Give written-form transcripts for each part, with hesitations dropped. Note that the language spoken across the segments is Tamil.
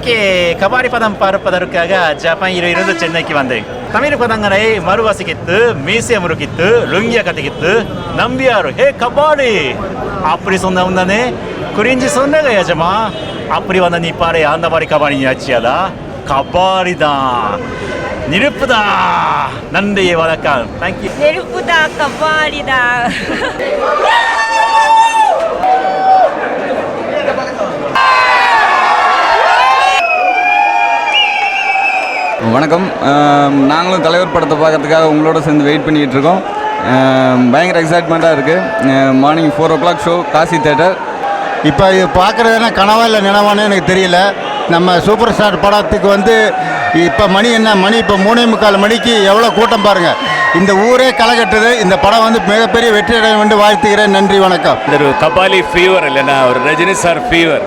இன்னைக்கு கபாடி பதம் பார்ப்பதற்காக ஜப்பானில் இருந்து சென்னைக்கு வந்தேன். தமிழ் பதங்களை மறுவாசிக்கிட்டு மீசையை முறுக்கிட்டு லுங்கியை கட்டிக்கிட்டு நம்பியார் ஹே கபாடி அப்படி சொன்னவன் தானே குறிஞ்சி சொன்னாங்க யஜமா. அப்படி வந்த நீ பாரு அந்த மாதிரி கபாடி ஆச்சியாதா கபாடி தான் நெருப்புதா. நன்றி வணக்கம். தேங்க்யூ. நெருப்புதா கபாடிதா. வணக்கம். நாங்களும் தலைவர் படத்தை பார்க்கறதுக்காக உங்களோட சேர்ந்து வெயிட் பண்ணிக்கிட்டு இருக்கோம். பயங்கர எக்ஸைட்மெண்ட்டாக இருக்குது. Morning 4 o'clock show Kasi theatre. இப்போ இது பார்க்குறதுனா கனவா இல்லை நினைவானு எனக்கு தெரியல. நம்ம சூப்பர் ஸ்டார் படத்துக்கு வந்து இப்போ மணி இப்போ 3:45 மணிக்கு எவ்வளோ கூட்டம் பாருங்கள். இந்த ஊரே களை கட்டுது. இந்த படம் வந்து மிகப்பெரிய வெற்றி அடைய வேண்டும் வாழ்த்துகிறேன். நன்றி வணக்கம். இந்த ஒரு கபாலி ஃபீவர் இல்லைன்னா ஒரு ரஜினி சார் ஃபீவர்,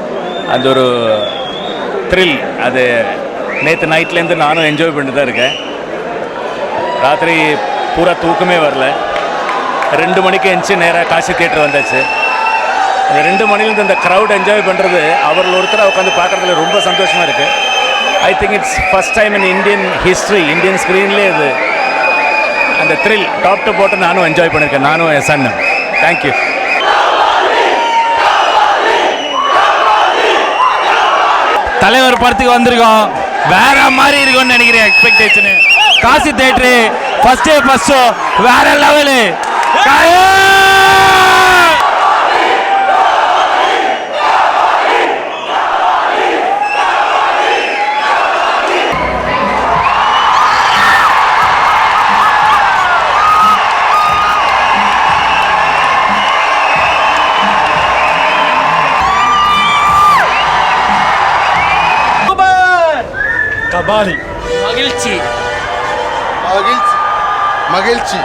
அந்த ஒரு த்ரில், அது நேற்று நைட்லேருந்து நானும் என்ஜாய் பண்ணிட்டு தான் இருக்கேன். ராத்திரி பூரா தூக்கமே வரல. 2 மணிக்கு எந்திச்சு நேராக காசி தியேட்டர் வந்தாச்சு. அந்த 2 மணிலேருந்து இந்த க்ரௌட் என்ஜாய் பண்ணுறது, அவர்கள் ஒருத்தராக உட்காந்து பார்க்குறதுல ரொம்ப சந்தோஷமாக இருக்குது. I think it's first time in Indian history, Indian ஸ்க்ரீன்லேயே இது அந்த த்ரில் டாப் டு பாட்டம் நானும் என்ஜாய் பண்ணியிருக்கேன், நானும் என் சன்னும். தேங்க்யூ. தலைவர் படத்துக்கு வந்திருக்கோம். வேற மாதிரி இருக்கும்னு நினைக்கிறேன். Expectation Kasi theatre first show வேற லெவலு. கபாடி மகிழ்ச்சி மகிழ்ச்சி.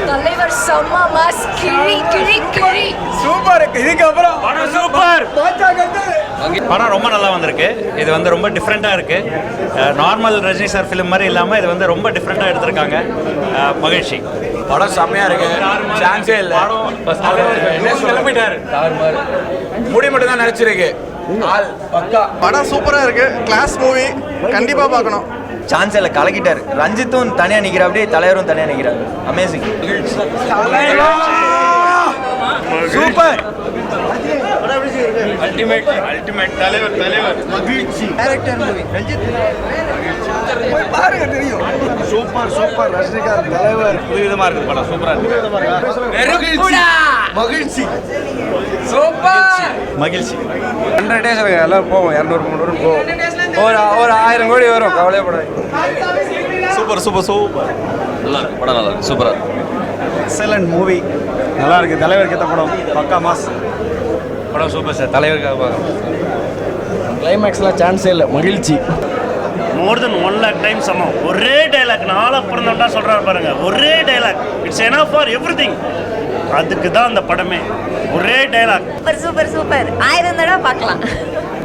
தலைவர் செம்ம மாஸ். கிழி கிழி கிழி சூப்பர். இதுக்கு அப்புறம் படம் சூப்பர். படம் ரொம்ப நல்லா வந்திருக்கு. இது வந்து ரொம்ப டிஃப்ரெண்ட்டாக இருக்குது. நார்மல் ரஜினி சார் ஃபிலிம் மாதிரி இல்லாமல் இது வந்து ரொம்ப டிஃப்ரெண்ட்டாக எடுத்திருக்காங்க. மகிழ்ச்சி. படம் செம்மையாக இருக்குது. சான்ஸே இல்லை. கிளம்பிட்டாரு. முடி மட்டும் தான் நினச்சிருக்கு. படம் சூப்பராக இருக்குது. கிளாஸ் மூவி, கண்டிப்பாக பார்க்கணும். சான்ஸ் இல்லை, கலக்கிட்டார். ரஞ்சித்தும் தனியாக நிற்கிறார், அப்படியே தலைவரும் தனியாக நிற்கிறார். அமேசிங். சூப்பர். அல்டிமேட் தலைவர் மகிழ்ச்சி. டைரக்டர் மூவி ரஞ்சித் பாருங்க தெரியும். சூப்பர் ரஜினிகாந்த் தலைவர். புதுவிதமாக இருக்குது படம். சூப்பராக இருக்குது. மகிழ்ச்சி மகிழ்ச்சி. 100 days இருக்கு. எல்லாம் போவோம். 200-300 போவோம். ஒரு 1000 கோடி வரும். கவலையப்படாது. சூப்பர். நல்லா இருக்கு. படம் நல்லா இருக்கு. சூப்பராக எக்ஸலண்ட் மூவி. நல்லா இருக்குது. தலைவருக்கு ஏற்ற படம். பக்கா மாஸ் படம். Super sir. தலைவருக்காக பார்க்குறோம். கிளைமேக்ஸ்லாம் சான்ஸே இல்லை. மகிழ்ச்சி. மோர் தென் 1 lakh டைம் சமம். ஒரே டைலாக் நாளை பிறந்தோம்னா சொல்கிறாரு பாருங்க. ஒரே dialogue it's enough for everything. அதுக்கு தான் அந்த படமே. ஒரே டைலாக். சூப்பர் 1000 தடவை பார்க்கலாம்.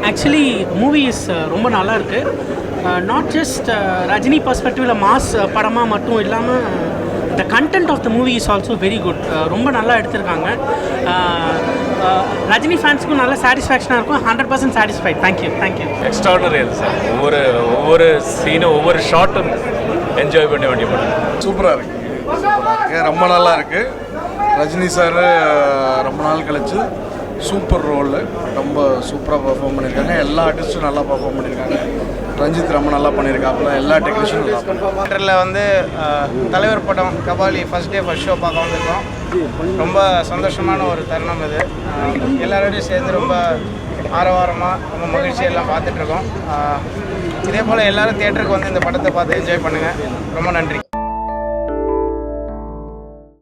ஆக்சுவலி மூவி இஸ் ரொம்ப நல்லா இருக்குது. நாட் ஜஸ்ட் ரஜினி பர்ஸ்பெக்டிவில் மாஸ் படமாக மட்டும் இல்லாமல் the content of the movie is also very good. ரொம்ப நல்லா எடுத்திருக்காங்க. ரஜினி ஃபேன்ஸுக்கும் நல்ல சாட்டிஸ்ஃபேக்ஷனாக இருக்கும். 100% சாட்டிஸ்ஃபைட். தேங்க்யூ. எக்ஸ்ட்ராடனரி அது சார். ஒவ்வொரு சீனும் ஒவ்வொரு ஷாட்டும் என்ஜாய் பண்ண வேண்டிய படம். சூப்பராக இருக்குது. ரொம்ப நல்லா இருக்குது. ரஜினி சார் ரொம்ப நாள் கழிச்சு சூப்பர் ரோல், ரொம்ப சூப்பராக பர்ஃபார்ம் பண்ணியிருக்காங்க. எல்லா ஆர்டிஸ்ட்டும் நல்லா பர்ஃபார்ம் பண்ணியிருக்காங்க. ரஞ்சித் ரொம்ப நல்லா பண்ணியிருக்காப்புல. எல்லா டெக்னீஷியனும் நல்லா பண்ணியிருக்காங்க. தேட்டரில் வந்து தலைவர் படம் கபாலி ஃபர்ஸ்ட் ஷோ பார்க்க வந்திருக்கோம். ரொம்ப சந்தோஷமான ஒரு தருணம் இது. எல்லாரோடையும் சேர்ந்து ரொம்ப ஆரவாரமாக ரொம்ப மகிழ்ச்சியாக எல்லாம் பார்த்துட்ருக்கோம். இதே போல் எல்லோரும் தியேட்டருக்கு வந்து இந்த படத்தை பார்த்து என்ஜாய் பண்ணுங்கள். ரொம்ப நன்றி.